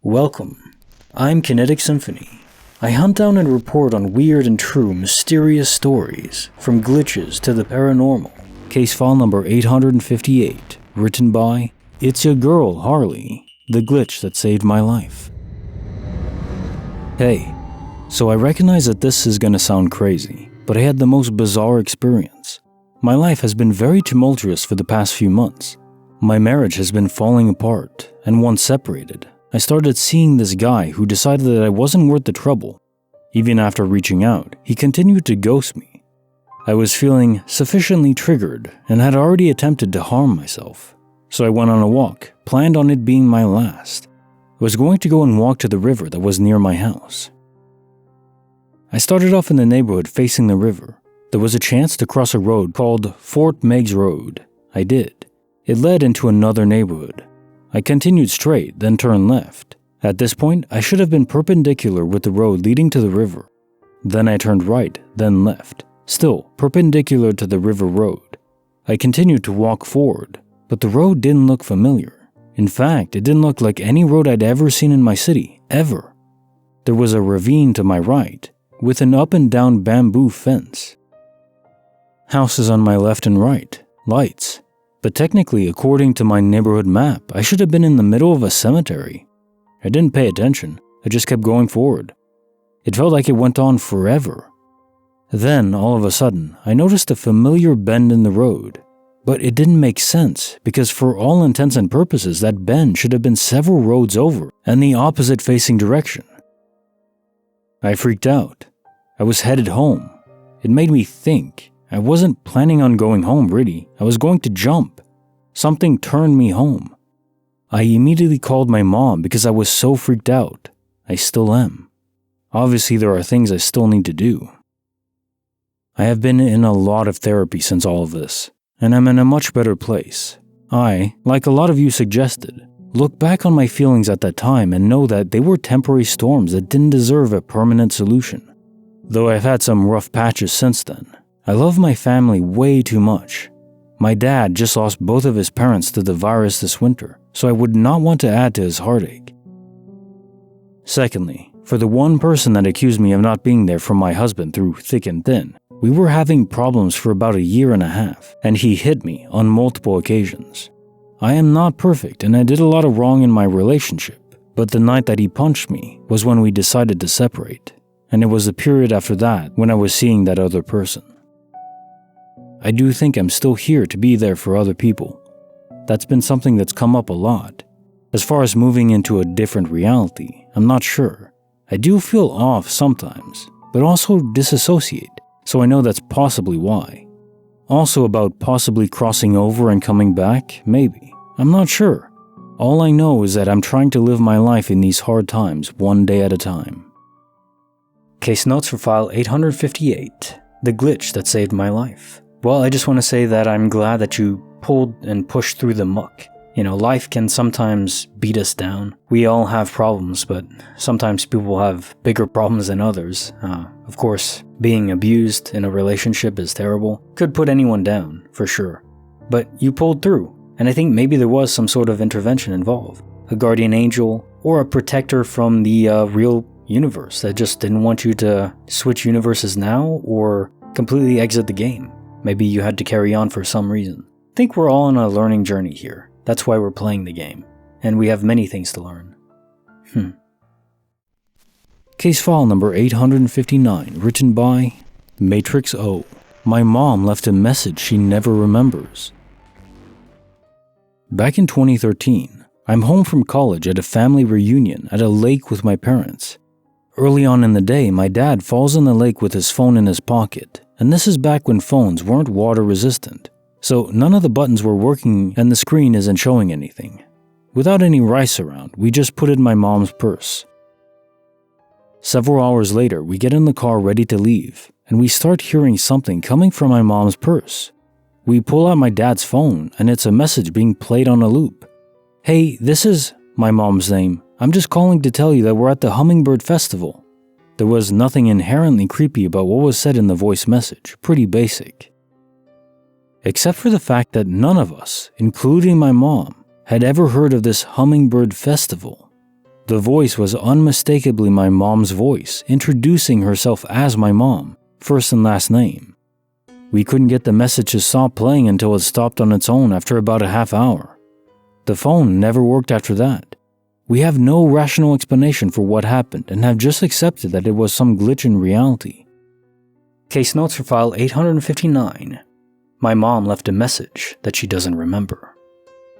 Welcome. I'm Kinetic Symphony. I hunt down and report on weird and true mysterious stories, from glitches to the paranormal. Case file number 858, written by itsyagirlharley, the glitch that saved my life. Hey, so I recognize that this is gonna sound crazy, but I had the most bizarre experience. My life has been very tumultuous for the past few months. My marriage has been falling apart, and once separated, I started seeing this guy who decided that I wasn't worth the trouble. Even after reaching out, he continued to ghost me. I was feeling sufficiently triggered and had already attempted to harm myself. So I went on a walk, planned on it being my last. I was going to go and walk to the river that was near my house. I started off in the neighborhood facing the river. There was a chance to cross a road called Fort Meigs Road. I did. It led into another neighborhood. I continued straight, then turned left. At this point, I should have been perpendicular with the road leading to the river. Then I turned right, then left, still perpendicular to the river road. I continued to walk forward, but the road didn't look familiar. In fact, it didn't look like any road I'd ever seen in my city, ever. There was a ravine to my right, with an up and down bamboo fence. Houses on my left and right, lights. But technically, according to my neighborhood map, I should have been in the middle of a cemetery. I didn't pay attention, I just kept going forward. It felt like it went on forever. Then, all of a sudden, I noticed a familiar bend in the road. But it didn't make sense, because for all intents and purposes, that bend should have been several roads over, and the opposite facing direction. I freaked out. I was headed home. It made me think. I wasn't planning on going home, really. I was going to jump. Something turned me home. I immediately called my mom because I was so freaked out. I still am. Obviously, there are things I still need to do. I have been in a lot of therapy since all of this, and I'm in a much better place. I, like a lot of you suggested, look back on my feelings at that time and know that they were temporary storms that didn't deserve a permanent solution. Though I've had some rough patches since then, I love my family way too much. My dad just lost both of his parents to the virus this winter, so I would not want to add to his heartache. Secondly, for the one person that accused me of not being there for my husband through thick and thin, we were having problems for about a year and a half, and he hit me on multiple occasions. I am not perfect, and I did a lot of wrong in my relationship, but the night that he punched me was when we decided to separate, and it was the period after that when I was seeing that other person. I do think I'm still here to be there for other people. That's been something that's come up a lot. As far as moving into a different reality, I'm not sure. I do feel off sometimes, but also disassociate, so I know that's possibly why. Also about possibly crossing over and coming back, maybe. I'm not sure. All I know is that I'm trying to live my life in these hard times, one day at a time. Case notes for file 858, the glitch that saved my life. Well, I just want to say that I'm glad that you pulled and pushed through the muck. You know, life can sometimes beat us down. We all have problems, but sometimes people have bigger problems than others. Of course, being abused in a relationship is terrible. Could put anyone down, for sure. But you pulled through, and I think maybe there was some sort of intervention involved. A guardian angel, or a protector from the real universe that just didn't want you to switch universes now, or completely exit the game. Maybe you had to carry on for some reason. I think we're all on a learning journey here. That's why we're playing the game. And we have many things to learn. Case file number 859, written by Matrix O. My mom left a message she never remembers. Back in 2013, I'm home from college at a family reunion at a lake with my parents. Early on in the day, my dad falls in the lake with his phone in his pocket. And this is back when phones weren't water resistant, so none of the buttons were working and the screen isn't showing anything. Without any rice around, we just put it in my mom's purse. Several hours later, we get in the car ready to leave, and we start hearing something coming from my mom's purse. We pull out my dad's phone, and it's a message being played on a loop. "Hey, this is my mom's name. I'm just calling to tell you that we're at the Hummingbird Festival." There was nothing inherently creepy about what was said in the voice message, pretty basic. Except for the fact that none of us, including my mom, had ever heard of this Hummingbird Festival. The voice was unmistakably my mom's voice, introducing herself as my mom, first and last name. We couldn't get the message to stop playing until it stopped on its own after about a half hour. The phone never worked after that. We have no rational explanation for what happened and have just accepted that it was some glitch in reality. Case notes for file 859. My mom left a message that she doesn't remember.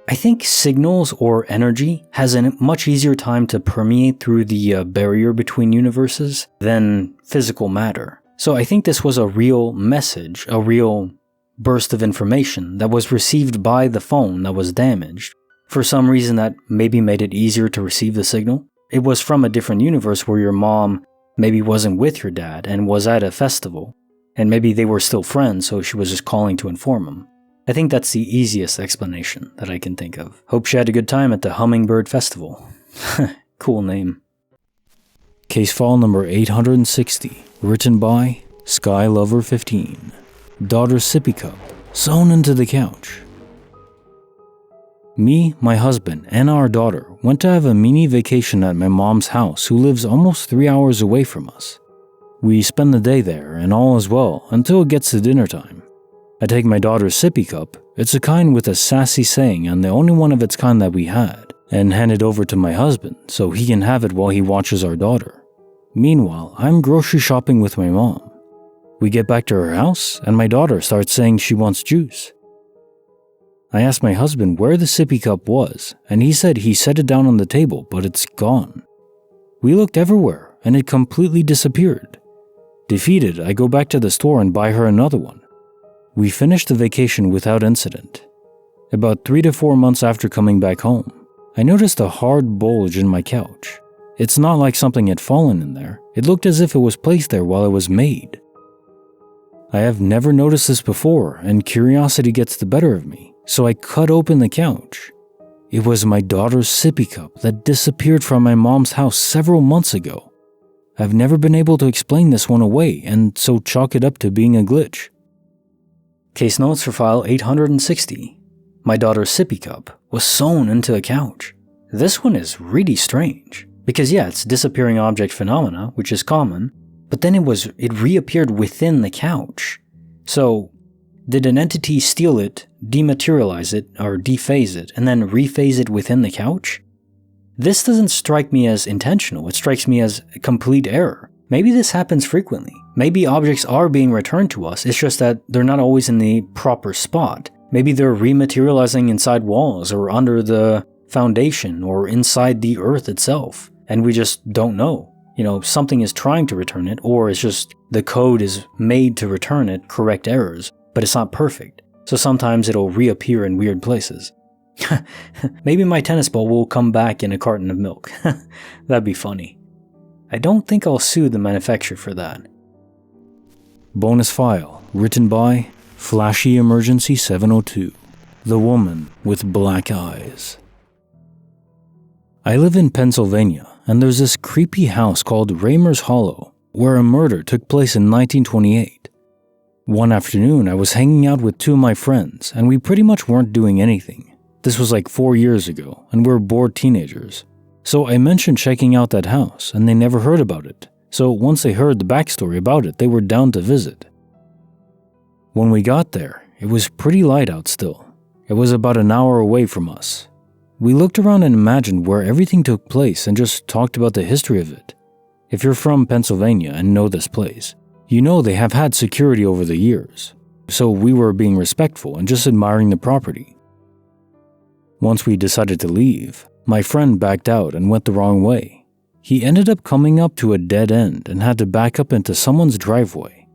I think signals or energy has a much easier time to permeate through the barrier between universes than physical matter. So I think this was a real message, a real burst of information that was received by the phone that was damaged. For some reason that maybe made it easier to receive the signal. It was from a different universe where your mom maybe wasn't with your dad and was at a festival. And maybe they were still friends, so she was just calling to inform him. I think that's the easiest explanation that I can think of. Hope she had a good time at the Hummingbird Festival. Cool name. Case file number 860, written by SkyLover15. Daughter Sippy Cup, sewn into the couch. Me, my husband, and our daughter went to have a mini vacation at my mom's house, who lives almost 3 hours away from us. We spend the day there, and all is well until it gets to dinner time. I take my daughter's sippy cup, it's a kind with a sassy saying and the only one of its kind that we had, and hand it over to my husband so he can have it while he watches our daughter. Meanwhile, I'm grocery shopping with my mom. We get back to her house, and my daughter starts saying she wants juice. I asked my husband where the sippy cup was, and he said he set it down on the table, but it's gone. We looked everywhere, and it completely disappeared. Defeated, I go back to the store and buy her another one. We finished the vacation without incident. About 3 to 4 months after coming back home, I noticed a hard bulge in my couch. It's not like something had fallen in there. It looked as if it was placed there while it was made. I have never noticed this before, and curiosity gets the better of me, so I cut open the couch. It was my daughter's sippy cup that disappeared from my mom's house several months ago. I've never been able to explain this one away, and so chalk it up to being a glitch. Case notes for file 860. My daughter's sippy cup was sewn into a couch. This one is really strange, because yeah, it's disappearing object phenomena, which is common, but then it reappeared within the couch. So, did an entity steal it, dematerialize it, or dephase it, and then rephase it within the couch? This doesn't strike me as intentional, it strikes me as a complete error. Maybe this happens frequently. Maybe objects are being returned to us, it's just that they're not always in the proper spot. Maybe they're rematerializing inside walls, or under the foundation, or inside the earth itself, and we just don't know. Something is trying to return it, or it's just the code is made to return it, correct errors, but it's not perfect. So sometimes it'll reappear in weird places. Maybe my tennis ball will come back in a carton of milk. That'd be funny. I don't think I'll sue the manufacturer for that. Bonus file, written by Flashy Emergency 702, The Woman with Black Eyes. I live in Pennsylvania, and there's this creepy house called Raymer's Hollow, where a murder took place in 1928. One afternoon, I was hanging out with 2 of my friends, and we pretty much weren't doing anything. This was like 4 years ago, and we were bored teenagers. So I mentioned checking out that house, and they never heard about it. So once they heard the backstory about it, they were down to visit. When we got there, it was pretty light out still. It was about an hour away from us. We looked around and imagined where everything took place and just talked about the history of it. If you're from Pennsylvania and know this place, you know they have had security over the years. So we were being respectful and just admiring the property. Once we decided to leave, my friend backed out and went the wrong way. He ended up coming up to a dead end and had to back up into someone's driveway.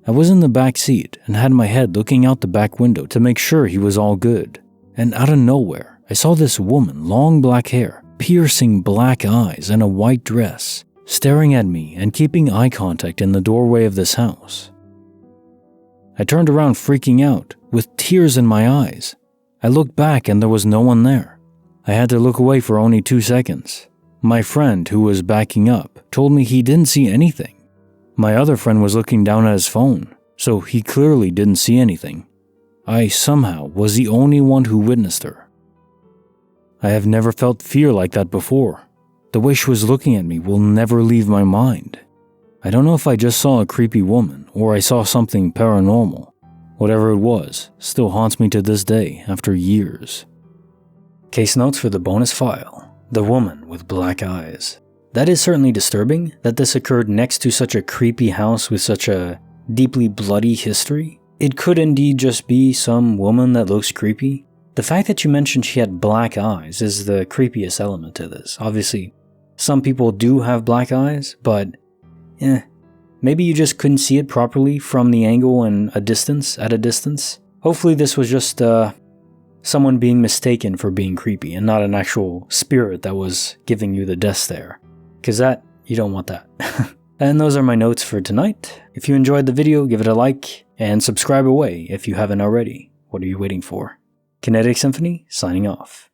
I was in the back seat and had my head looking out the back window to make sure he was all good. And out of nowhere, I saw this woman, long black hair, piercing black eyes, and a white dress, staring at me and keeping eye contact in the doorway of this house. I turned around freaking out, with tears in my eyes. I looked back and there was no one there. I had to look away for only 2 seconds. My friend, who was backing up, told me he didn't see anything. My other friend was looking down at his phone, so he clearly didn't see anything. I somehow was the only one who witnessed her. I have never felt fear like that before. The way she was looking at me will never leave my mind. I don't know if I just saw a creepy woman or I saw something paranormal. Whatever it was, still haunts me to this day after years. Case notes for the bonus file: the woman with black eyes. That is certainly disturbing that this occurred next to such a creepy house with such a deeply bloody history. It could indeed just be some woman that looks creepy. The fact that you mentioned she had black eyes is the creepiest element to this. Obviously, some people do have black eyes, but maybe you just couldn't see it properly from the angle and at a distance. Hopefully this was just someone being mistaken for being creepy and not an actual spirit that was giving you the death stare. Because you don't want that. And those are my notes for tonight. If you enjoyed the video, give it a like and subscribe away if you haven't already. What are you waiting for? Kinetic Symphony, signing off.